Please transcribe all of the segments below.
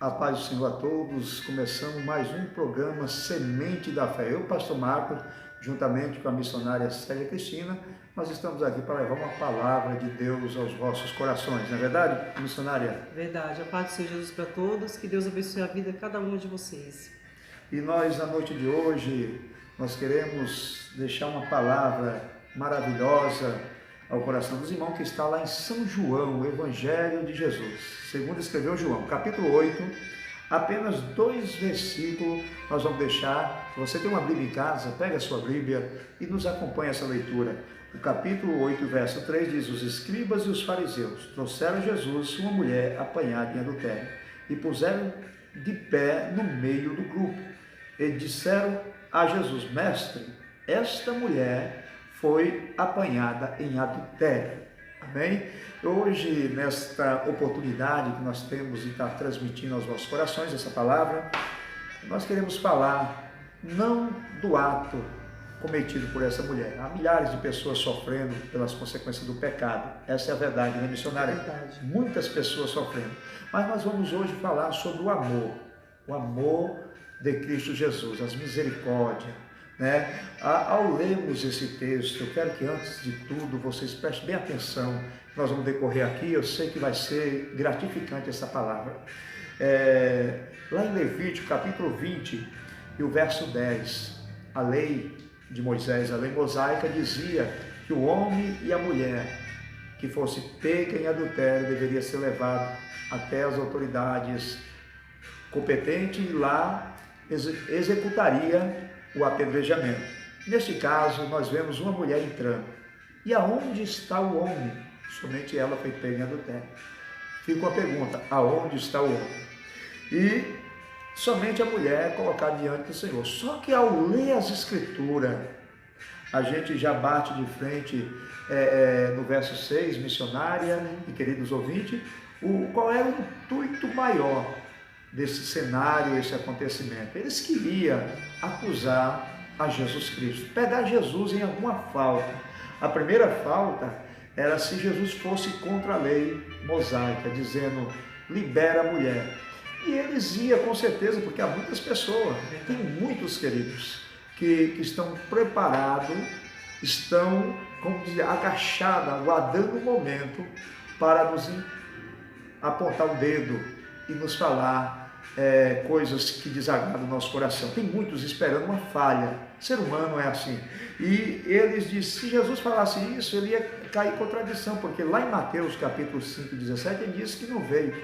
A paz do Senhor a todos. Começamos mais um programa Semente da Fé. Eu, pastor Marcos, juntamente com a missionária Célia Cristina, nós estamos aqui para levar uma palavra de Deus aos vossos corações. Não é verdade, missionária? Verdade. A paz do Senhor Jesus para todos. Que Deus abençoe a vida de cada um de vocês. E nós, na noite de hoje, nós queremos deixar uma palavra maravilhosa ao coração dos irmãos que está lá em São João, o Evangelho de Jesus. Segundo escreveu João, capítulo 8, apenas 2 versículos nós vamos deixar. Se você tem uma Bíblia em casa, pega a sua Bíblia e nos acompanha essa leitura. O capítulo 8, verso 3 diz: os escribas e os fariseus trouxeram a Jesus uma mulher apanhada em adultério e puseram de pé no meio do grupo. E disseram a Jesus: mestre, esta mulher foi apanhada em adultério. Amém? Hoje, nesta oportunidade que nós temos de estar transmitindo aos vossos corações essa palavra, nós queremos falar não do ato cometido por essa mulher. Há milhares de pessoas sofrendo pelas consequências do pecado. Essa é a verdade, né, missionária? Verdade. Muitas pessoas sofrendo. Mas nós vamos hoje falar sobre o amor de Cristo Jesus, as misericórdias. Né? Ao lermos esse texto, eu quero que antes de tudo vocês prestem bem atenção. Nós vamos decorrer aqui, eu sei que vai ser gratificante essa palavra. Lá em Levítico, capítulo 20, e o verso 10, a lei de Moisés, a lei mosaica, dizia que o homem e a mulher que fosse pega em adultério deveria ser levado até as autoridades competentes e lá executaria o apedrejamento. Neste caso, nós vemos uma mulher entrando. E aonde está o homem? Somente ela foi pega em adultério. Fica uma pergunta: aonde está o homem? E somente a mulher é colocada diante do Senhor. Só que ao ler as Escrituras, a gente já bate de frente no verso 6, missionária e queridos ouvintes, qual era o intuito maior desse cenário, esse acontecimento. Eles queriam acusar a Jesus Cristo, pegar Jesus em alguma falta. A primeira falta era se Jesus fosse contra a lei mosaica, dizendo: libera a mulher. E eles iam com certeza, porque há muitas pessoas, tem muitos queridos, que estão preparados, estão, como dizer, agachados, aguardando o momento para nos apontar o dedo e nos falar coisas que desagradam o nosso coração. Tem muitos esperando uma falha. O ser humano é assim. E eles dizem: se Jesus falasse isso, ele ia cair em contradição, porque lá em Mateus capítulo 5, 17, ele disse que não veio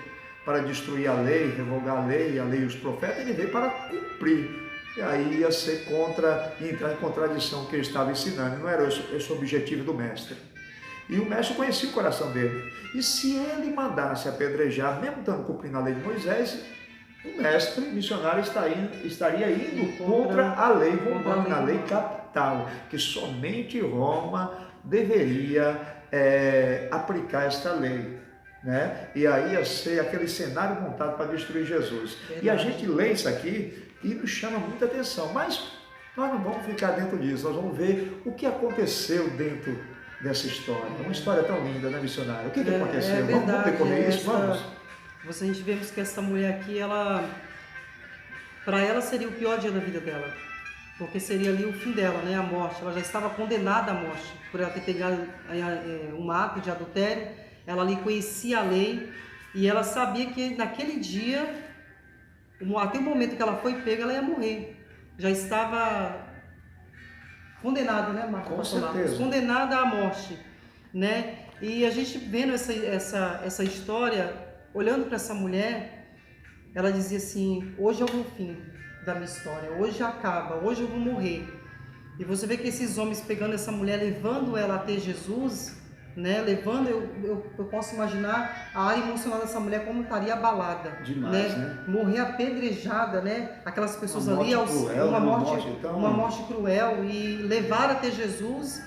para destruir a lei, revogar a lei e os profetas, ele veio para cumprir. E aí ia ser entrar em contradição com o que ele estava ensinando. Não era esse o objetivo do mestre. E o mestre conhecia o coração dele. E se ele mandasse apedrejar, mesmo estando cumprindo a lei de Moisés, o mestre missionário estaria indo contra a lei romana, a lei capital, que somente Roma deveria aplicar esta lei. Né? E aí ia ser aquele cenário montado para destruir Jesus. Verdade. E a gente lê isso aqui e nos chama muita atenção. Mas nós não vamos ficar dentro disso, nós vamos ver o que aconteceu dentro dessa história. Uma história tão linda, né, missionária? O que aconteceu? Vamos decorrer isso? Vamos? A gente vemos que essa mulher aqui, para ela seria o pior dia da vida dela, porque seria ali o fim dela, né, a morte. Ela já estava condenada à morte por ela ter pegado um ato de adultério. Ela ali conhecia a lei e ela sabia que naquele dia, até o momento que ela foi pega, ela ia morrer. Já estava condenada, né, Marcos? Com certeza. Condenada à morte, né? E a gente vendo essa história, olhando para essa mulher, ela dizia assim: hoje é o meu fim da minha história, hoje acaba, hoje eu vou morrer. E você vê que esses homens pegando essa mulher, levando ela até Jesus, né, levando, eu posso imaginar a área emocional dessa mulher como estaria abalada. Demais, né? Morrer apedrejada, né? Aquelas pessoas uma ali, morte cruel, uma morte cruel, e levar até Jesus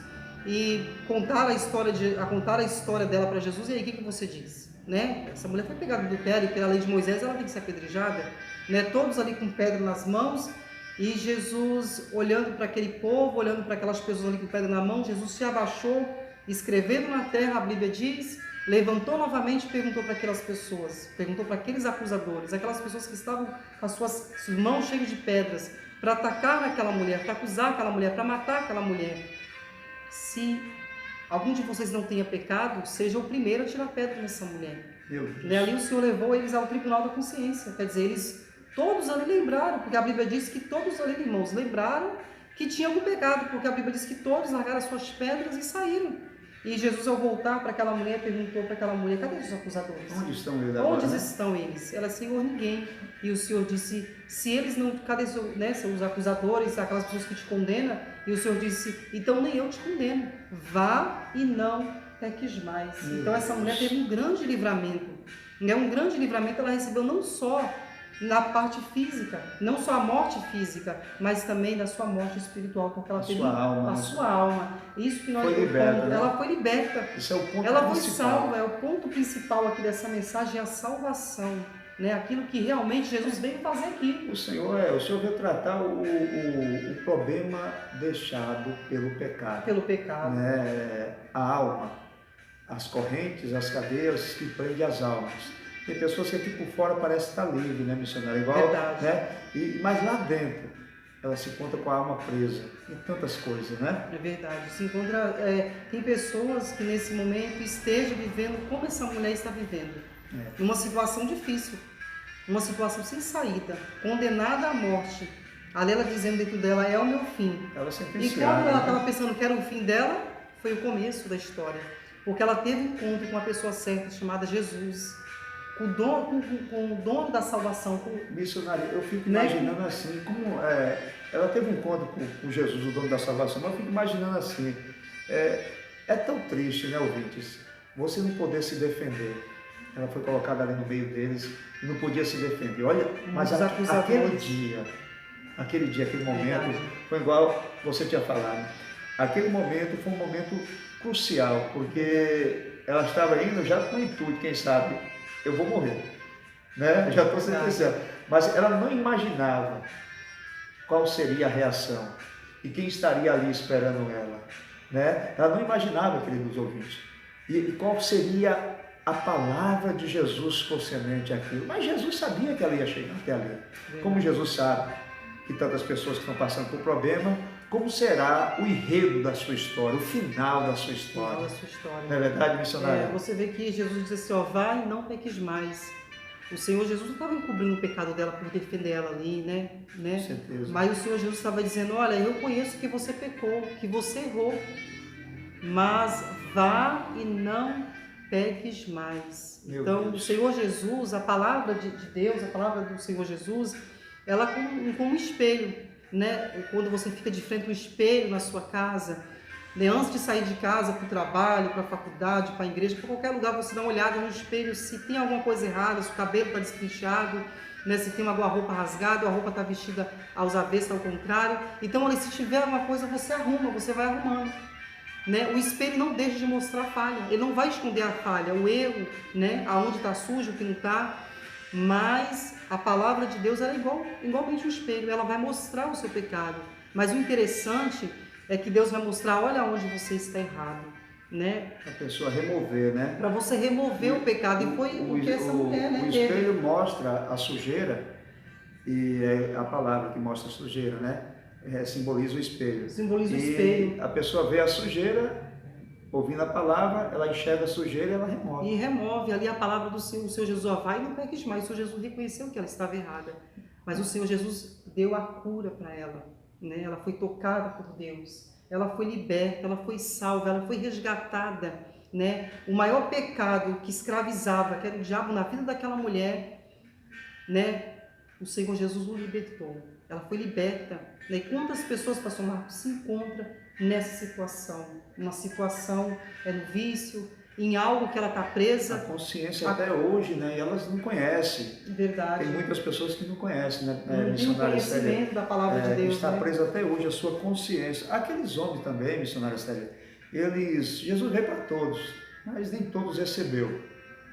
e contar a história dela para Jesus. E aí, o que você diz? Né? Essa mulher foi pegada do adultério, pela lei de Moisés, ela tem que ser apedrejada, né? Todos ali com pedra nas mãos, e Jesus olhando para aquele povo, olhando para aquelas pessoas ali com pedra na mão, Jesus se abaixou, escrevendo na terra, a Bíblia diz, levantou novamente e perguntou para aquelas pessoas, perguntou para aqueles acusadores, aquelas pessoas que estavam com as suas mãos cheias de pedras, para atacar aquela mulher, para acusar aquela mulher, para matar aquela mulher. Se algum de vocês não tenha pecado, seja o primeiro a tirar pedra nessa mulher. Ali o Senhor levou eles ao tribunal da consciência, quer dizer, eles todos ali lembraram, porque a Bíblia diz que todos ali, irmãos, lembraram que tinha algum pecado, porque a Bíblia diz que todos largaram as suas pedras e saíram. E Jesus, ao voltar para aquela mulher, perguntou para aquela mulher: cadê os acusadores? Onde estão eles agora? Onde estão eles? Ela: Senhor, ninguém. E o Senhor disse: se eles não, cadê os acusadores, aquelas pessoas que te condenam? E o Senhor disse: então nem eu te condeno, vá e não peques mais. Então essa mulher teve um grande livramento, né? Um grande livramento. Ela recebeu não só na parte física, não só a morte física, mas também na sua morte espiritual, porque ela teve a sua alma. Isso que nós foi liberta, né? Ela foi liberta. Isso é o ponto ela principal. Foi salva. É o ponto principal aqui dessa mensagem, é a salvação, né? Aquilo que realmente Jesus veio fazer aqui. O Senhor veio tratar o problema deixado pelo pecado. Pelo pecado. Né? A alma, as correntes, as cadeias que prendem as almas. Tem pessoas que aqui por fora parece estar livre, né, missionário? Igual, verdade. Né? Mas lá dentro ela se encontra com a alma presa em tantas coisas, né? É verdade. Se encontra, tem pessoas que nesse momento estejam vivendo como essa mulher está vivendo. Numa situação difícil, uma situação sem saída, condenada à morte. Ali ela dizendo dentro dela: é o meu fim. Ela e quando ela estava pensando que era o fim dela, foi o começo da história. Porque ela teve um encontro com uma pessoa certa chamada Jesus. Com o dono da salvação. Missionário, eu fico imaginando assim, como ela teve um encontro com Jesus, o dono da salvação, mas eu fico imaginando assim, é tão triste, né, ouvintes, você não poder se defender. Ela foi colocada ali no meio deles e não podia se defender. Olha, mas aquele dia, aquele momento, foi igual você tinha falado. Aquele momento foi um momento crucial, porque ela estava indo já com o intuito, quem sabe, eu vou morrer, né? Já estou sentenciando. Mas ela não imaginava qual seria a reação e quem estaria ali esperando ela, né? Ela não imaginava, queridos ouvintes, e qual seria a palavra de Jesus por semente aquilo. Mas Jesus sabia que ela ia chegar até ali. Como Jesus sabe que tantas pessoas que estão passando por problema, como será o enredo da sua história, o final da sua história. Não é verdade, missionário? Você vê que Jesus diz assim: ó, vai e não peques mais. O Senhor Jesus não estava encobrindo o pecado dela por defender ela ali, né? Com certeza. Mas o Senhor Jesus estava dizendo: olha, eu conheço que você pecou, que você errou, mas vá e não peques mais. Então, o Senhor Jesus, a palavra de Deus, a palavra do Senhor Jesus, ela como um espelho. Né? Quando você fica de frente ao espelho na sua casa, né? Antes de sair de casa para o trabalho, para a faculdade, para a igreja, para qualquer lugar, você dá uma olhada no espelho se tem alguma coisa errada, se o cabelo está despinchado, né? Se tem alguma roupa rasgada, a roupa está vestida aos avessos, ao contrário. Então, se tiver alguma coisa, você arruma, você vai arrumando. Né? O espelho não deixa de mostrar a falha, ele não vai esconder a falha, o erro, né? Aonde está sujo, o que não está. Mas a palavra de Deus é igualmente um espelho, ela vai mostrar o seu pecado. Mas o interessante é que Deus vai mostrar: olha onde você está errado, né? A pessoa remover, né? Para você remover o pecado. E foi o que essa mulher, né? O espelho mostra a sujeira, e é a palavra que mostra a sujeira, né? Simboliza o espelho. Simboliza o espelho. A pessoa vê a sujeira, ouvindo a palavra, ela enxerga a sujeira e ela remove. E remove ali a palavra do Senhor. O Senhor Jesus: ó, vai e não peques mais. O Senhor Jesus reconheceu que ela estava errada. Mas o Senhor Jesus deu a cura para ela. Né? Ela foi tocada por Deus. Ela foi liberta, ela foi salva, ela foi resgatada. Né? O maior pecado que escravizava, que era o diabo na vida daquela mulher, né? O Senhor Jesus o libertou. Ela foi liberta. Né? E quantas pessoas, pastor Marcos, se encontram nessa situação? Uma situação no vício, em algo que ela está presa. A consciência até hoje, né? E elas não conhecem. Verdade. Tem muitas pessoas que não conhecem, né? Não tem conhecimento da palavra de Deus. Está presa até hoje a sua consciência. Aqueles homens também, missionária Célia, Jesus veio para todos, mas nem todos recebeu,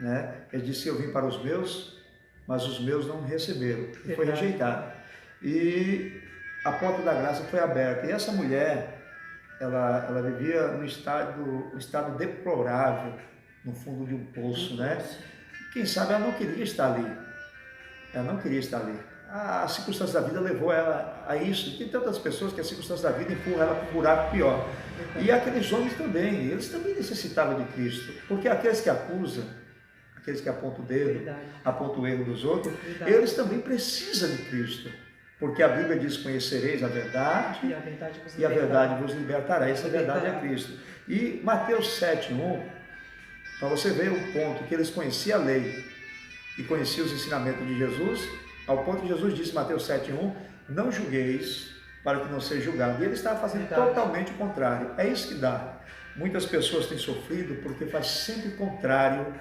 né? Ele disse: eu vim para os meus, mas os meus não receberam. Ele foi rejeitado. E a porta da graça foi aberta. E essa mulher, ela vivia num estado deplorável, no fundo de um poço, né? Quem sabe ela não queria estar ali. Ela não queria estar ali. A circunstância da vida levou ela a isso. Tem tantas pessoas que a circunstância da vida empurra ela para um buraco pior. E aqueles homens também, eles também necessitavam de Cristo. Porque aqueles que acusam, aqueles que apontam o dedo, apontam o erro dos outros, eles também precisam de Cristo. Porque a Bíblia diz: conhecereis a verdade e a verdade vos libertará. Essa verdade é Cristo. E Mateus 7:1, para você ver o ponto que eles conheciam a lei e conheciam os ensinamentos de Jesus, ao ponto que Jesus disse em Mateus 7:1, não julgueis para que não seja julgado. E ele estava fazendo totalmente o contrário. É isso que dá. Muitas pessoas têm sofrido porque faz sempre contrário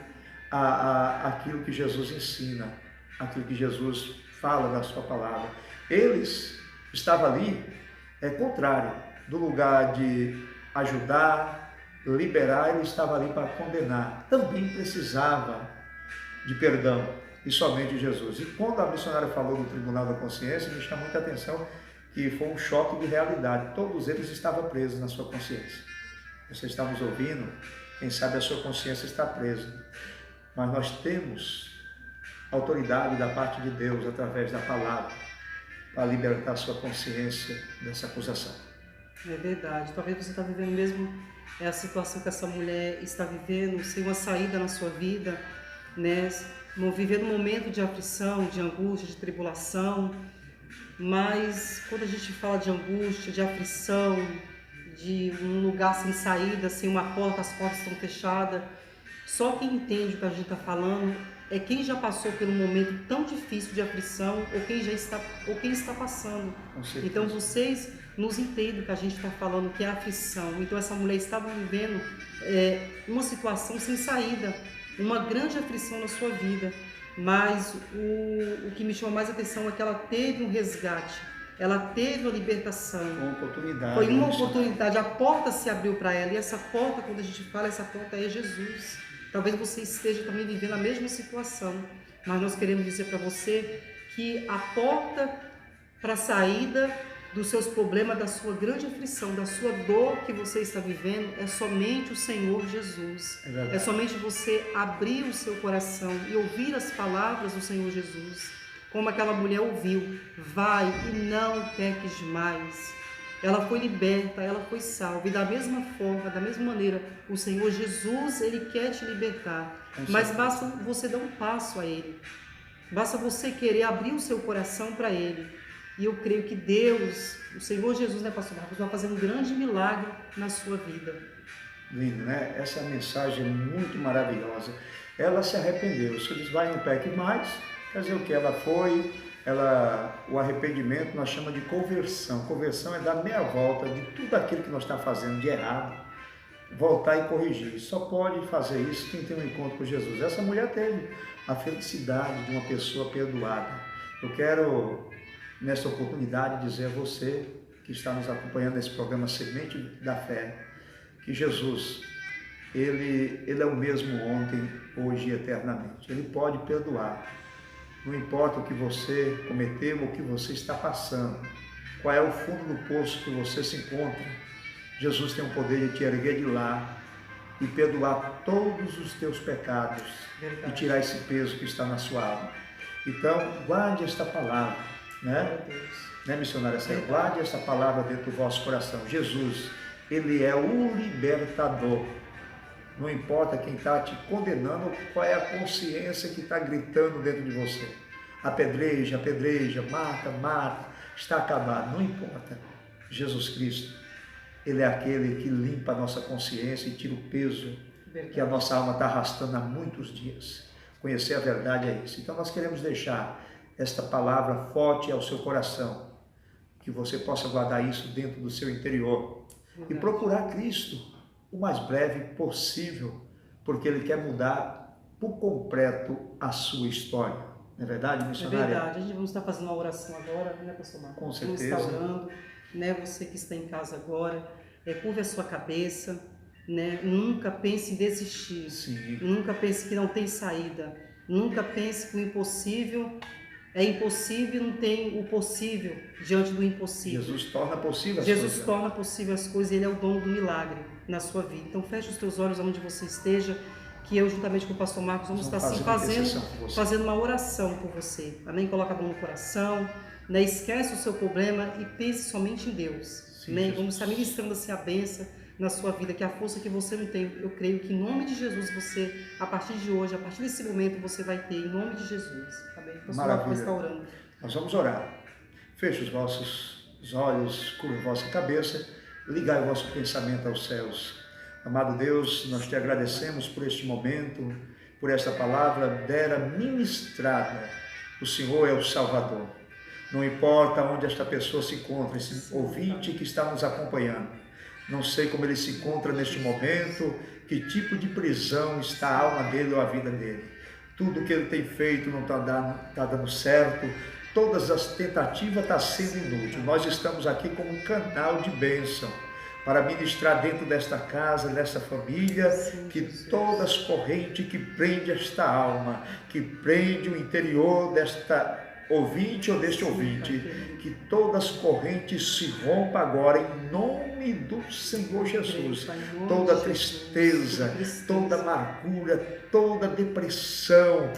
àquilo que Jesus ensina, aquilo que Jesus fala na sua palavra. Eles estavam ali, contrário, do lugar de ajudar, liberar, ele estava ali para condenar. Também precisava de perdão, e somente Jesus. E quando a missionária falou do Tribunal da Consciência, me chamou muita atenção que foi um choque de realidade. Todos eles estavam presos na sua consciência. Você está nos ouvindo, quem sabe a sua consciência está presa. Mas nós temos autoridade da parte de Deus, através da palavra, para libertar a sua consciência dessa acusação. É verdade. Talvez você está vivendo mesmo a situação que essa mulher está vivendo, sem uma saída na sua vida, né? Vivendo um momento de aflição, de angústia, de tribulação. Mas quando a gente fala de angústia, de aflição, de um lugar sem saída, sem uma porta, as portas estão fechadas, só quem entende o que a gente está falando é quem já passou por um momento tão difícil de aflição, ou quem está passando. Então vocês nos entendem o que a gente está falando, que é aflição. Então essa mulher estava vivendo uma situação sem saída, uma grande aflição na sua vida. Mas o que me chamou mais atenção é que ela teve um resgate, ela teve uma libertação. Uma oportunidade. Foi uma oportunidade, a porta se abriu para ela, e essa porta, quando a gente fala, essa porta é Jesus. Talvez você esteja também vivendo a mesma situação, mas nós queremos dizer para você que a porta para a saída dos seus problemas, da sua grande aflição, da sua dor que você está vivendo, é somente o Senhor Jesus. É somente você abrir o seu coração e ouvir as palavras do Senhor Jesus, como aquela mulher ouviu: vai e não peques mais. Ela foi liberta, ela foi salva. E da mesma forma, da mesma maneira, o Senhor Jesus, Ele quer te libertar. Mas basta você dar um passo a Ele. Basta você querer abrir o seu coração para Ele. E eu creio que Deus, o Senhor Jesus, né, pastor Marcos, vai fazer um grande milagre na sua vida. Lindo, né? Essa mensagem é muito maravilhosa. Ela se arrependeu. Se diz, vai, não peque mais, quer dizer o que? O arrependimento nós chamamos de conversão. Conversão é dar meia volta de tudo aquilo que nós estamos fazendo de errado, voltar e corrigir. Só pode fazer isso quem tem um encontro com Jesus. Essa mulher teve a felicidade de uma pessoa perdoada. Eu quero, nessa oportunidade, dizer a você que está nos acompanhando nesse programa Semente da Fé, que Jesus, Ele é o mesmo ontem, hoje e eternamente. Ele pode perdoar. Não importa o que você cometeu ou o que você está passando, qual é o fundo do poço que você se encontra, Jesus tem o poder de te erguer de lá e perdoar todos os teus pecados. Verdade. E tirar esse peso que está na sua alma. Então, guarde esta palavra, né? Missionária? Guarde esta palavra dentro do vosso coração. Jesus, Ele é o libertador. Não importa quem está te condenando, qual é a consciência que está gritando dentro de você. Apedreja, mata, está acabado. Não importa. Jesus Cristo, Ele é aquele que limpa a nossa consciência e tira o peso que a nossa alma está arrastando há muitos dias. Conhecer a verdade é isso. Então nós queremos deixar esta palavra forte ao seu coração, que você possa guardar isso dentro do seu interior e procurar Cristo o mais breve possível, porque Ele quer mudar por completo a sua história. Não é verdade, missionária? É verdade. A gente vai estar fazendo uma oração agora, né, pastor Marcos? Com certeza. Vamos estar orando, né? Você que está em casa agora, curva a sua cabeça, né? Nunca pense em desistir. Sim. Nunca pense que não tem saída. Nunca pense que o impossível é impossível, não tem o possível diante do impossível. Jesus torna possível as coisas. Jesus torna possível as coisas, Ele é o dono do milagre na sua vida. Então feche os teus olhos onde você esteja, que eu, juntamente com o pastor Marcos, vamos estar assim, fazendo uma oração por você. Amém? Coloca a mão no coração, né? Esquece o seu problema e pense somente em Deus. Sim, amém? Vamos estar ministrando assim a bênção na sua vida, que a força que você não tem, eu creio que em nome de Jesus você, a partir de hoje, a partir desse momento, você vai ter, em nome de Jesus. Amém? O pastor Marcos vai estar orando. Nós vamos orar. Feche os vossos olhos, curva a vossa cabeça, ligai o vosso pensamento aos céus. Amado Deus, nós te agradecemos por este momento, por esta palavra dera ministrada. O Senhor é o Salvador. Não importa onde esta pessoa se encontra, esse ouvinte que está nos acompanhando. Não sei como ele se encontra neste momento, que tipo de prisão está a alma dele ou a vida dele. Tudo que ele tem feito não está dando certo. Todas as tentativas estão sendo inúteis. Nós estamos aqui como um canal de bênção para ministrar dentro desta casa, desta família, que todas as correntes que prende esta alma, que prende o interior desta ouvinte ou deste ouvinte, que todas as correntes se rompam agora em nome do Senhor Jesus. Toda tristeza, toda amargura, toda depressão,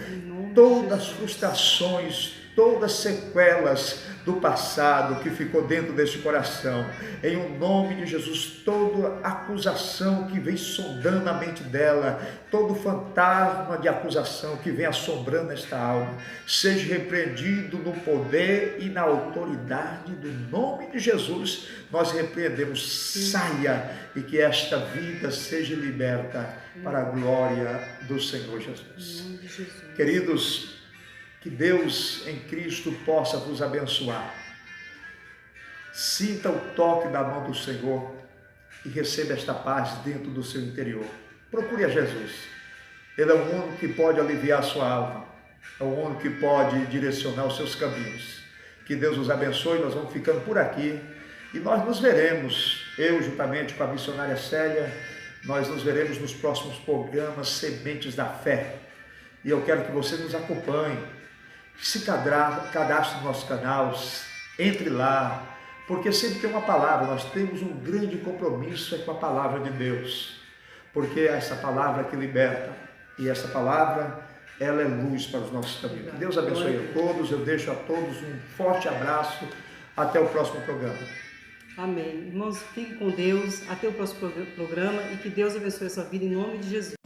todas as frustrações, todas as sequelas do passado que ficou dentro deste coração, em o nome de Jesus, toda acusação que vem sondando a mente dela, todo fantasma de acusação que vem assombrando esta alma, seja repreendido no poder e na autoridade do nome de Jesus. Nós repreendemos, saia, e que esta vida seja liberta para a glória do Senhor Jesus. Queridos, que Deus em Cristo possa vos abençoar. Sinta o toque da mão do Senhor e receba esta paz dentro do seu interior. Procure a Jesus. Ele é o único que pode aliviar a sua alma. É o único que pode direcionar os seus caminhos. Que Deus os abençoe. Nós vamos ficando por aqui e nós nos veremos, eu juntamente com a missionária Célia, nós nos veremos nos próximos programas Sementes da Fé. E eu quero que você nos acompanhe. Se cadastre no nosso canal, entre lá, porque sempre tem uma palavra, nós temos um grande compromisso com a palavra de Deus, porque é essa palavra que liberta, e essa palavra, ela é luz para os nossos caminhos. Que Deus abençoe a todos, eu deixo a todos um forte abraço, até o próximo programa. Amém. Irmãos, fiquem com Deus, até o próximo programa, e que Deus abençoe a sua vida em nome de Jesus.